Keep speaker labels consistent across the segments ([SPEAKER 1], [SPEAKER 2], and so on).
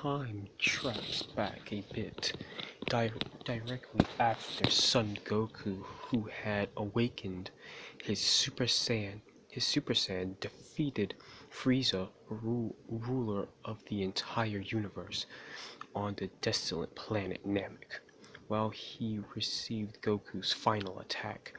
[SPEAKER 1] time tracks back a bit, directly after Son Goku, who had awakened his Super Saiyan. His Super Saiyan defeated Frieza, ruler of the entire universe, on the desolate planet Namek. While he received Goku's final attack,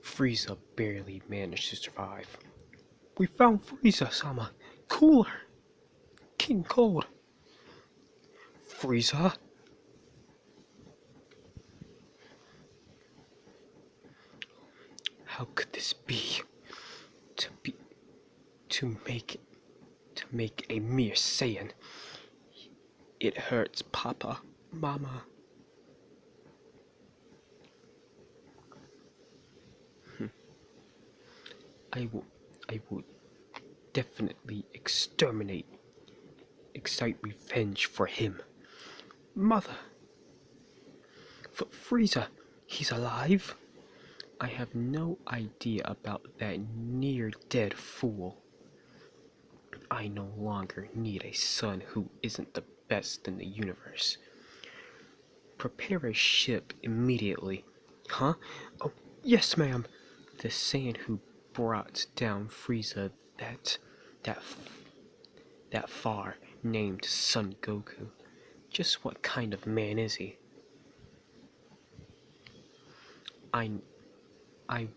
[SPEAKER 1] Frieza barely managed to survive. "We found Frieza-sama! Cooler! King Cold!" "Frieza?" "How could this be? To be to make a mere Saiyan. It hurts, Papa, Mama." I will definitely excite revenge for him." "Mother, Frieza, he's alive?" "I have no idea about that near-dead fool. I no longer need a son who isn't the best in the universe. Prepare a ship immediately." "Huh? Oh, yes, ma'am." The Saiyan who brought down Frieza that far, named Son Goku. Just what kind of man is he? I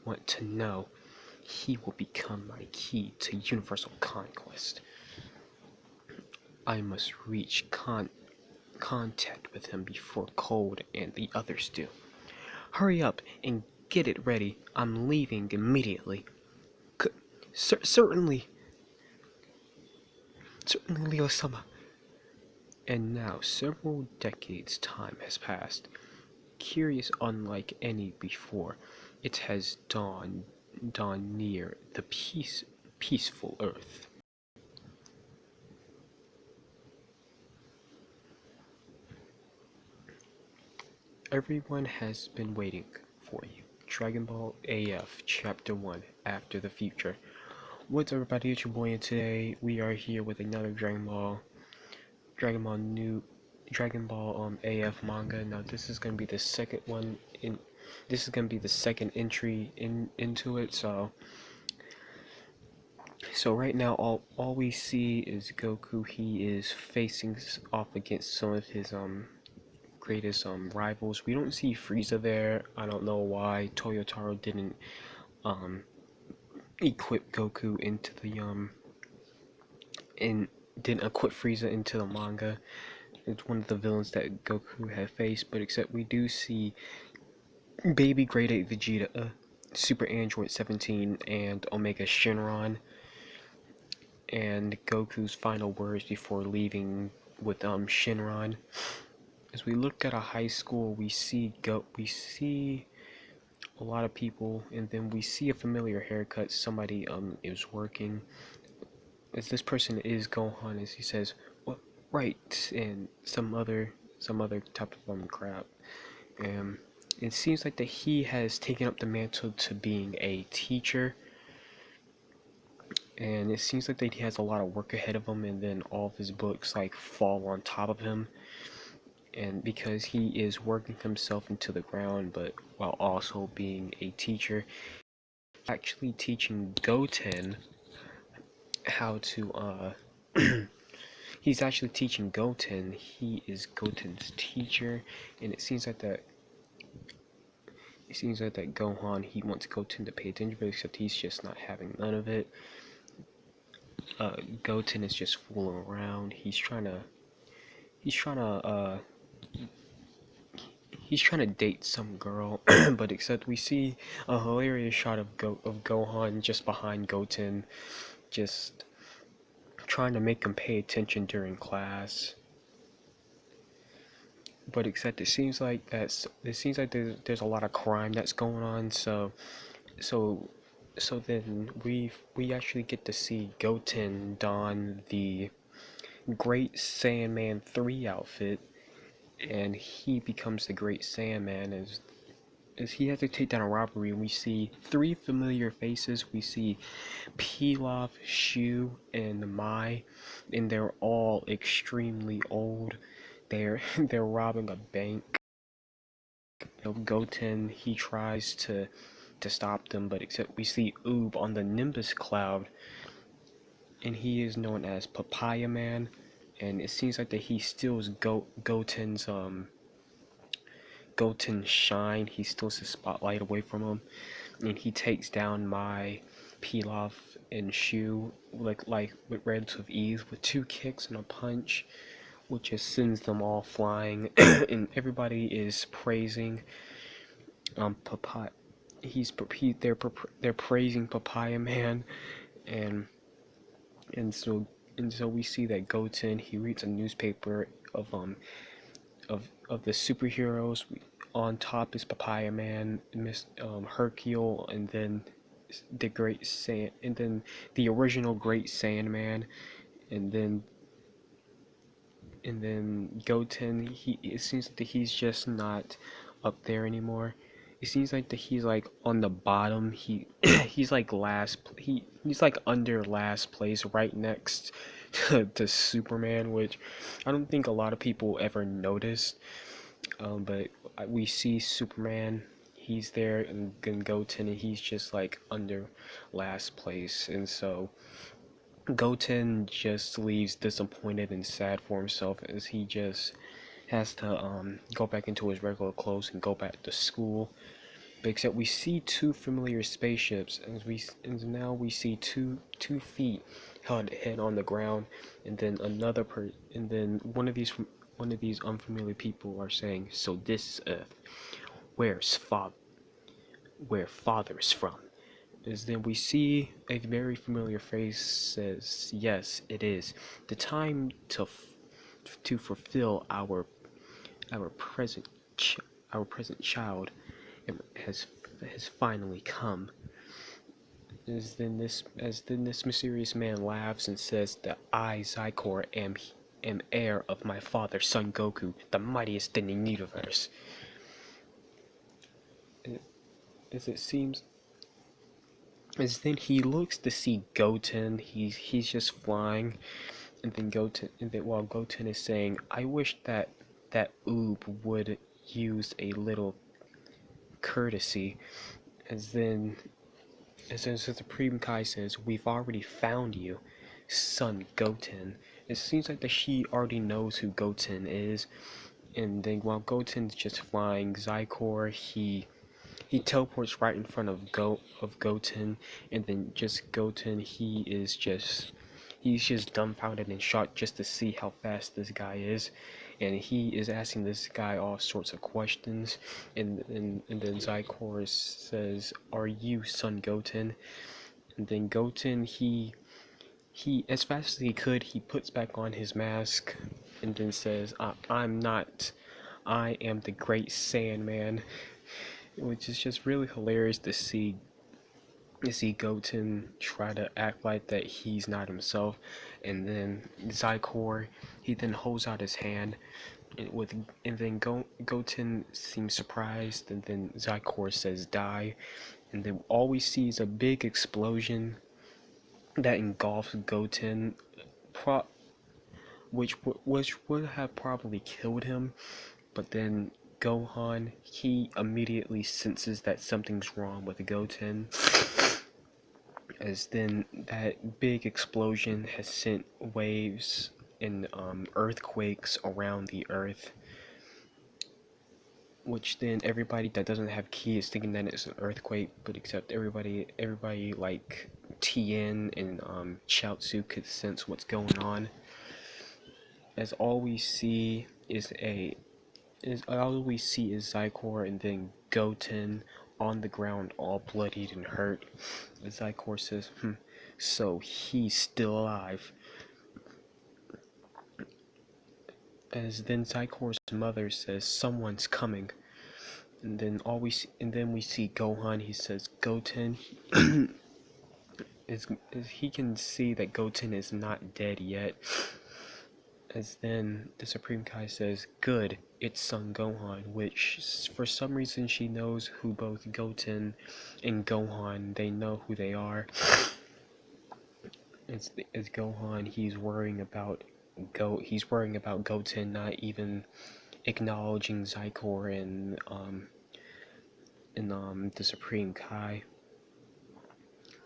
[SPEAKER 1] want to know. He will become my key to universal conquest. I must reach contact with him before Cold and the others do. Hurry up and get it ready. I'm leaving immediately." Certainly, Leo-sama." And now several decades' time has passed. Curious unlike any before, it has dawned near the peaceful earth. Everyone has been waiting for you. Dragon Ball AF Chapter 1, After the Future. What's up, everybody? It's your boy, and today we are here with another Dragon Ball AF manga. Now this is gonna be the second one in. This is gonna be the second entry into it. So right now all we see is Goku. He is facing off against some of his greatest rivals. We don't see Frieza there. I don't know why Toyotaro didn't equip Goku into the didn't equip Frieza into the manga. It's one of the villains that Goku had faced, but except we do see Baby Grade 8 Vegeta, Super Android 17, and Omega Shenron, and Goku's final words before leaving with Shenron. As we look at a high school, we see a lot of people, and then we see a familiar haircut. Somebody is working. As this person is Gohan, as he says, "What, right," and some other type of crap. It seems like that he has taken up the mantle to being a teacher, and it seems like that he has a lot of work ahead of him, and then all of his books like fall on top of him, and because he is working himself into the ground, but while also being a teacher, actually teaching Goten how to he's actually teaching Goten. He is Goten's teacher, and it seems like that Gohan, he wants Goten to pay attention, but except he's just not having none of it. Goten is just fooling around. He's trying to date some girl, but except we see a hilarious shot of Gohan just behind Goten, just trying to make him pay attention during class. But except it seems like there's a lot of crime that's going on, so then we actually get to see Goten don the Great Saiyaman 3 outfit, and he becomes the Great Saiyaman as he has to take down a robbery, and we see three familiar faces. We see Pilaf, Shu, and Mai, and they're all extremely old. They're robbing a bank. Goten, he tries to stop them, but except we see Oob on the Nimbus cloud, and he is known as Papaya Man, and it seems like that he steals Goten's shine. He steals his spotlight away from him, and he takes down my Pilaf and Shu like with relative ease with two kicks and a punch, which just sends them all flying. And everybody is praising Papaya. They're praising Papaya Man, and and so and so we see that Goten, he reads a newspaper of the superheroes. On top is Papaya Man, Miss Hercule, and then and then the original Great Sandman, and then Goten. It seems that he's just not up there anymore. It seems like that he's like on the bottom. He's like he's like under last place, right next to Superman, which I don't think a lot of people ever noticed. But we see Superman, he's there, and Goten, and he's just like under last place, and so Goten just leaves disappointed and sad for himself as he just has to go back into his regular clothes and go back to school. But except we see two familiar spaceships, and now we see two feet held head on the ground, and then and then one of these unfamiliar people are saying, "So this is Earth. Where's father? Where father is from?" Is then we see a very familiar face says, "Yes, it is. The time to fulfill our present ch- our present child has finally come." As then this mysterious man laughs and says that I, Zykor, am heir of my father, Son Goku, the mightiest in the universe. As it seems, as then he looks to see Goten, he's just flying, and then while Goten is saying, "I wish that Oob would use a little courtesy," as then so the Supreme Kai says, "We've already found you, son Goten." It seems like that she already knows who Goten is, and then while Goten's just flying, Zykor, he teleports right in front of Goten, and then just Goten, he's just dumbfounded and shocked just to see how fast this guy is, and he is asking this guy all sorts of questions, and then Zykor says, "Are you Son Goten?" And then Goten, he as fast as he could, he puts back on his mask, and then says, "I'm not. I am the Great Sandman," which is just really hilarious to see Goten try to act like that he's not himself, and then Zykor, he then holds out his hand, and then Goten seems surprised, and then Zykor says die, and then all we see is a big explosion that engulfs Goten, pro- which would have probably killed him, but then Gohan, he immediately senses that something's wrong with Goten, as then that big explosion has sent waves and earthquakes around the earth, which then everybody that doesn't have ki is thinking that it's an earthquake, but except everybody like Tien and Chaozu could sense what's going on, as all we see is Zykor and then Goten on the ground, all bloodied and hurt. As Zykor says, "So he's still alive." As then Zykor's mother says, "Someone's coming." And then we see Gohan. He says, "Goten." is he can see that Goten is not dead yet. As then the Supreme Kai says, "Good, it's Son Gohan," which for some reason she knows who both Goten and Gohan, they know who they are. It's Gohan. He's worrying about Goten not even acknowledging Zycor and the Supreme Kai.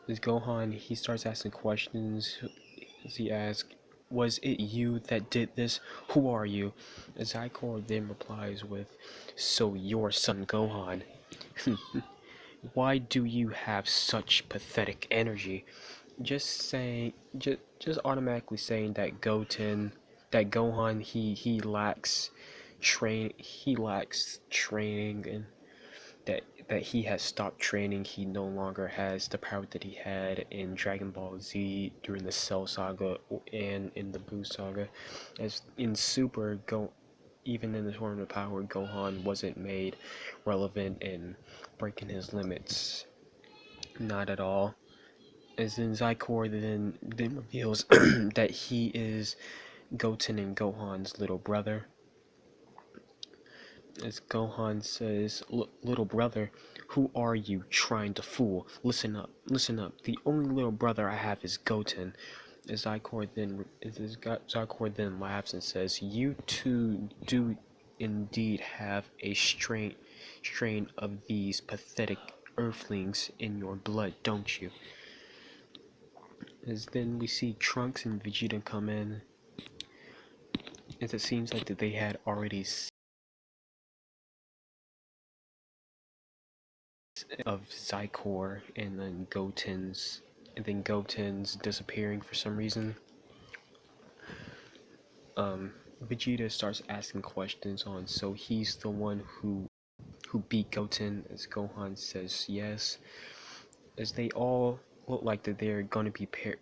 [SPEAKER 1] As Gohan, he starts asking questions. He asks, "Was it you that did this? Who are you?" Zycor then replies with, "So your son Gohan. Why do you have such pathetic energy?" Just automatically saying that Gohan, he lacks training, and that he has stopped training. He no longer has the power that he had in Dragon Ball Z during the Cell Saga and in the Buu Saga. As in Super, even in the Tournament of Power, Gohan wasn't made relevant and breaking his limits. Not at all. As in Zycor then reveals that he is Goten and Gohan's little brother. As Gohan says, "Little brother, who are you trying to fool? Listen up, listen up. The only little brother I have is Goten." As Zycor then laughs and says, "You two do indeed have a strain of these pathetic earthlings in your blood, don't you?" As then we see Trunks and Vegeta come in, as it seems like that they had already of Zycor and then Goten's disappearing for some reason. Vegeta starts asking questions on, so he's the one who beat Goten, as Gohan says yes. As they all look like that they're gonna prepare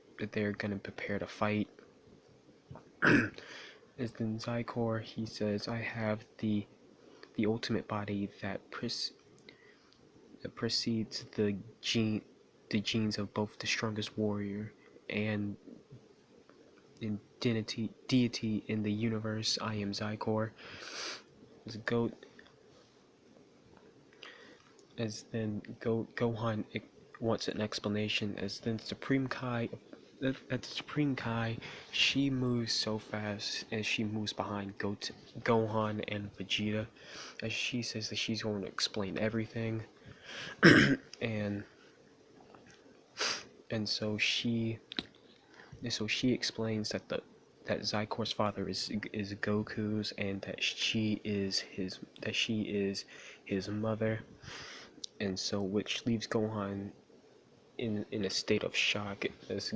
[SPEAKER 1] to fight. As then Zycor, he says, "I have the ultimate body that precedes the genes of both the strongest warrior and deity in the universe. I am Zycor." As Gohan wants an explanation. As then the Supreme Kai, she moves so fast, and she moves behind Gohan and Vegeta, as she says that she's going to explain everything, and and so she explains that Zycor's father is Goku's, and that she is his mother, and so which leaves Gohan in a state of shock as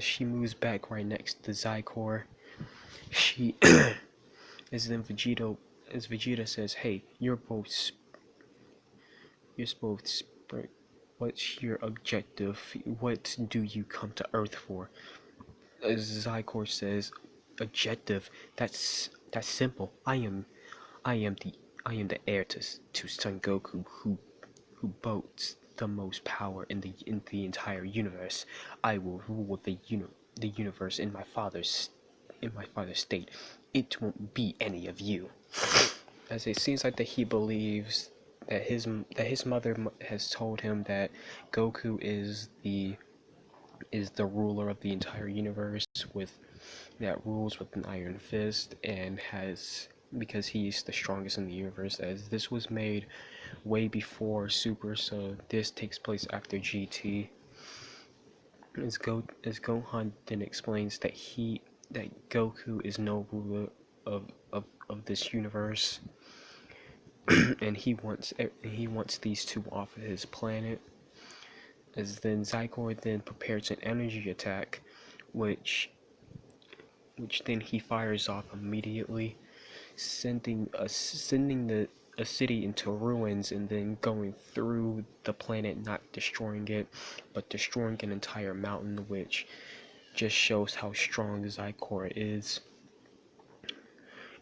[SPEAKER 1] she moves back right next to Zycor. She as then Vegeta says, "Hey, you're both what's your objective? What do you come to Earth for?" As Zycor says, "Objective? That's simple. I am the heir to Son Goku, who boasts the most power in the entire universe. I will rule the universe in my father's state. It won't be any of you." As it seems like that he believes that his mother has told him that Goku is the ruler of the entire universe, that rules with an iron fist, and has, because he's the strongest in the universe, as this was made way before Super, so this takes place after GT. As Gohan then explains that Goku is no ruler of this universe, and he wants these two off of his planet. As then Zycor then prepares an energy attack, which then he fires off immediately, sending a city into ruins, and then going through the planet, not destroying it, but destroying an entire mountain, which just shows how strong Zycor is.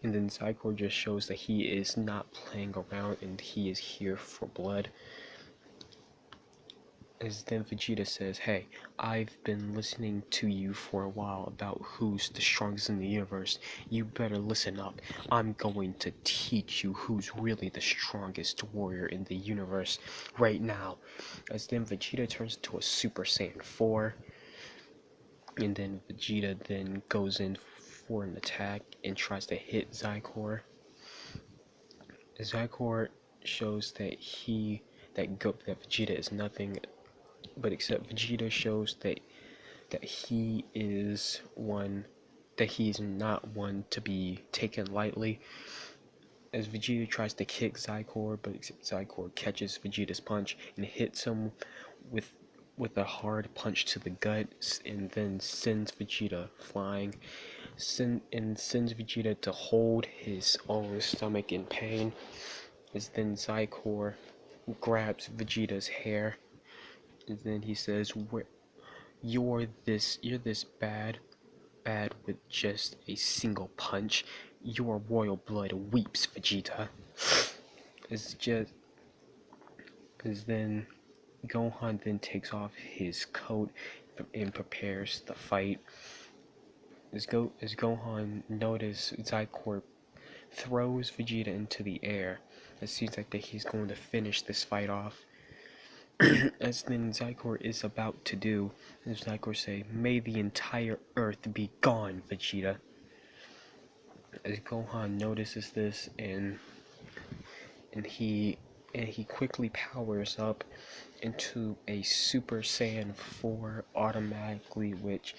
[SPEAKER 1] And then Zycor just shows that he is not playing around, and he is here for blood. As then Vegeta says, hey, I've been listening to you for a while about who's the strongest in the universe. You better listen up. I'm going to teach you who's really the strongest warrior in the universe right now. As then Vegeta turns into a Super Saiyan 4. And then Vegeta then goes in for an attack and tries to hit Zykor. Zykor shows that that Vegeta is nothing, but except Vegeta shows that he is not one to be taken lightly. As Vegeta tries to kick Zykor, but except Zykor catches Vegeta's punch and hits him with a hard punch to the gut, and then sends Vegeta flying, sends Vegeta to hold his own stomach in pain. As then Zykor grabs Vegeta's hair, and then he says, You're this bad with just a single punch. Your royal blood weeps, Vegeta." It's just as then Gohan then takes off his coat and prepares the fight. As Gohan notices Zykor throws Vegeta into the air, it seems like that he's going to finish this fight off. As then Zykor is about to do, as Zykor say, "May the entire earth be gone, Vegeta." As Gohan notices this, and he quickly powers up into a Super Saiyan 4 automatically, which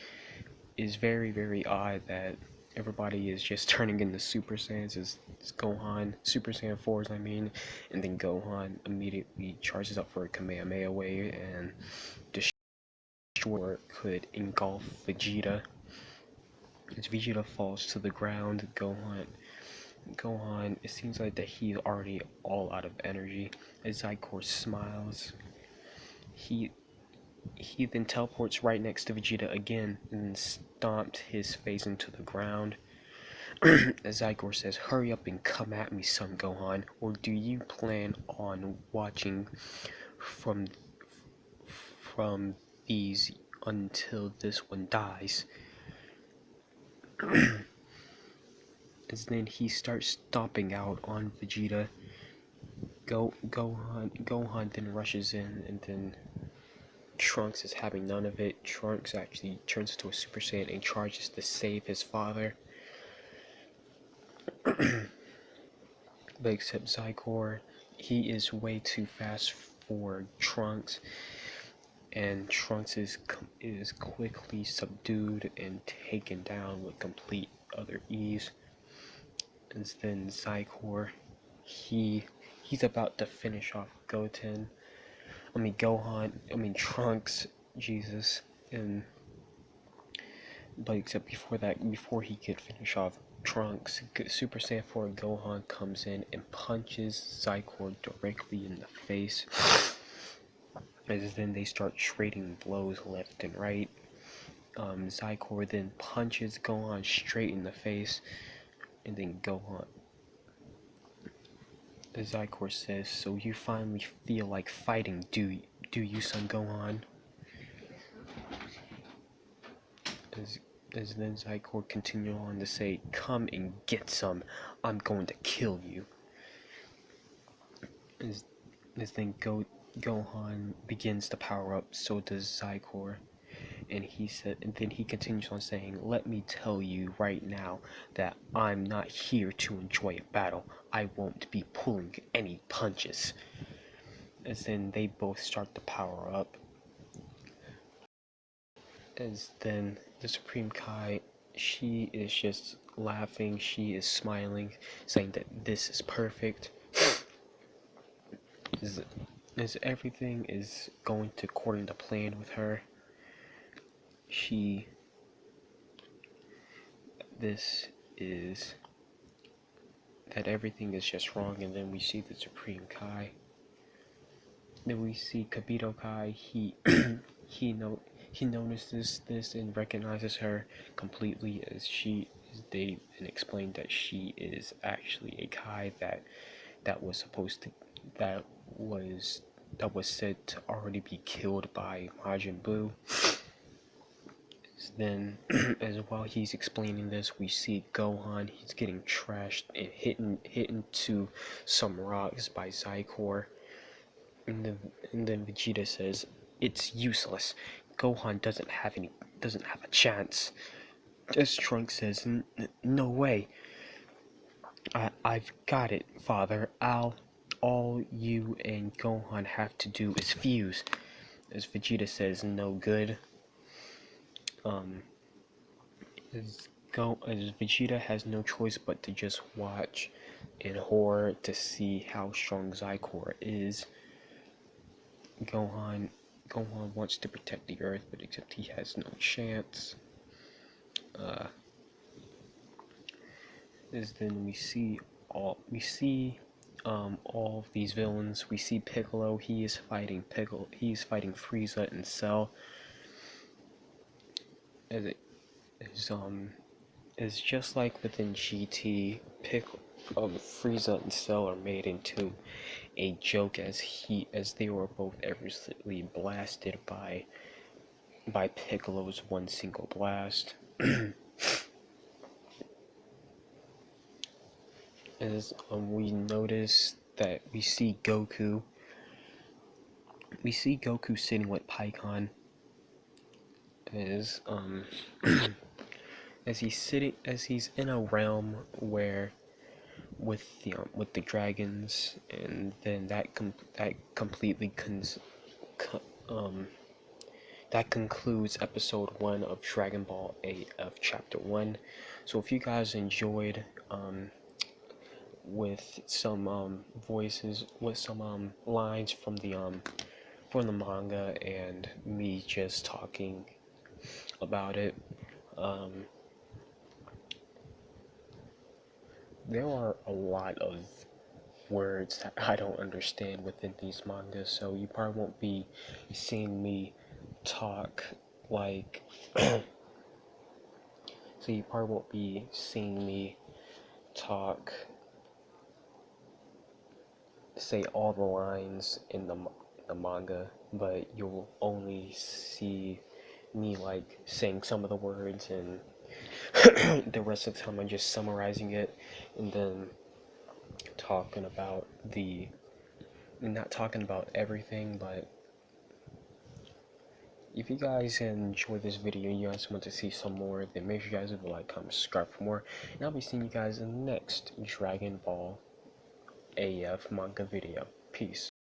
[SPEAKER 1] is very odd that everybody is just turning into Super Saiyans. It's Gohan, Super Saiyan 4s, I mean, and then Gohan immediately charges up for a Kamehameha wave and Destroyer could engulf Vegeta. As Vegeta falls to the ground, Gohan, it seems like that he's already all out of energy. As Zykor smiles, he then teleports right next to Vegeta again and stomped his face into the ground. As Zykor says, "Hurry up and come at me, son Gohan, or do you plan on watching from these until this one dies?" As then he starts stomping out on Vegeta. Gohan then rushes in, and then Trunks is having none of it. Trunks actually turns into a Super Saiyan and charges to save his father. But except Zykor, he is way too fast for Trunks, and Trunks is quickly subdued and taken down with complete utter ease. And then Zykor, he's about to finish off Goten. Trunks, Jesus, and but except before he could finish off Trunks, Super Saiyan 4 Gohan comes in and punches Zykor directly in the face. As then they start trading blows left and right. Zykor then punches Gohan straight in the face, and then Zykor says, "So you finally feel like fighting, do you, son Gohan?" As then Zykor continued on to say, "Come and get some. I'm going to kill you." As then Gohan begins to power up, so does Zykor. And then he continues on saying, "Let me tell you right now that I'm not here to enjoy a battle. I won't be pulling any punches." As then they both start to power up. As then the Supreme Kai, she is just laughing, she is smiling, saying that this is perfect. As everything is going according to plan with her, everything is just wrong. And then we see the Supreme Kai. Then we see Kabito Kai. He notices this and recognizes her completely, as they explained that she is actually a Kai that was that was said to already be killed by Majin Buu. Then, as while he's explaining this, we see Gohan. He's getting trashed and hit into some rocks by Zycor. And then Vegeta says, "It's useless. Gohan doesn't have a chance." As Trunks says, "No way. I've got it, Father. All you and Gohan have to do is fuse." As Vegeta says, "No good." As Vegeta has no choice but to just watch in horror to see how strong Zycor is. Gohan wants to protect the Earth, but except he has no chance. As then we see all of these villains. We see Piccolo. He's fighting Frieza and Cell. As it is just like within GT, Frieza and Cell are made into a joke as they were both effortlessly blasted by Piccolo's one single blast. As we notice that we see Goku sitting with Pikkon as as he's in a realm where with the dragons, and then that concludes episode 1 of Dragon Ball AF chapter 1. So if you guys enjoyed with some voices, with some lines from the manga and me just talking about it, there are a lot of words that I don't understand within these mangas, so you probably won't be seeing me talk like so you probably won't be seeing me talk say all the lines in the manga, but you'll only see me like saying some of the words, and the rest of the time I'm just summarizing it, and then talking about not talking about everything. But if you guys enjoy this video and you guys want to see some more, then make sure you guys like, comment, subscribe for more, and I'll be seeing you guys in the next Dragon Ball AF manga video. Peace.